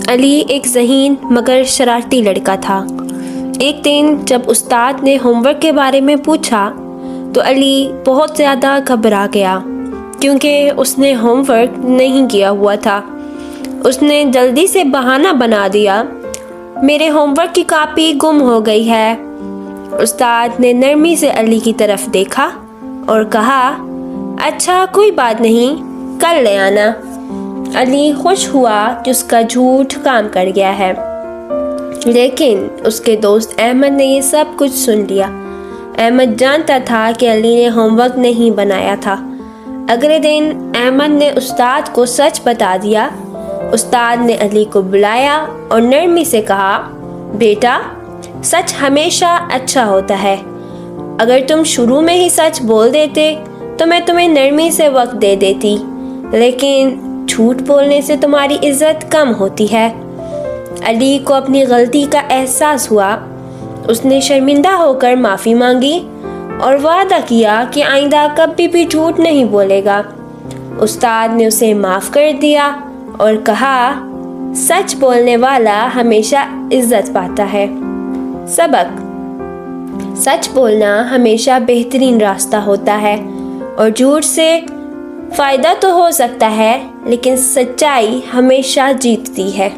علی ایک ذہین مگر شرارتی لڑکا تھا۔ ایک دن جب استاد نے ہوم ورک کے بارے میں پوچھا تو علی بہت زیادہ گھبرا گیا کیونکہ اس نے ہوم ورک نہیں کیا ہوا تھا۔ اس نے جلدی سے بہانہ بنا دیا، میرے ہوم ورک کی کاپی گم ہو گئی ہے۔ استاد نے نرمی سے علی کی طرف دیکھا اور کہا، اچھا کوئی بات نہیں، کل لے آنا۔ علی خوش ہوا کہ اس کا جھوٹ کام کر گیا ہے، لیکن اس کے دوست احمد نے یہ سب کچھ سن لیا۔ احمد جانتا تھا کہ علی نے ہوم ورک نہیں بنایا تھا۔ اگلے دن احمد نے استاد کو سچ بتا دیا۔ استاد نے علی کو بلایا اور نرمی سے کہا، بیٹا سچ ہمیشہ اچھا ہوتا ہے۔ اگر تم شروع میں ہی سچ بول دیتے تو میں تمہیں نرمی سے وقت دے دیتی، لیکن جھوٹ بولنے سے تمہاری عزت کم ہوتی ہے۔ علی کو اپنی غلطی کا احساس ہوا۔ اس نے شرمندہ ہو کر معافی مانگی اور وعدہ کیا کہ آئندہ کبھی بھی جھوٹ نہیں بولے گا۔ استاد نے اسے معاف کر دیا اور کہا، سچ بولنے والا ہمیشہ عزت پاتا ہے۔ سبق: سچ بولنا ہمیشہ بہترین راستہ ہوتا ہے، اور جھوٹ سے فائدہ تو ہو سکتا ہے لیکن سچائی ہمیشہ جیتتی ہے۔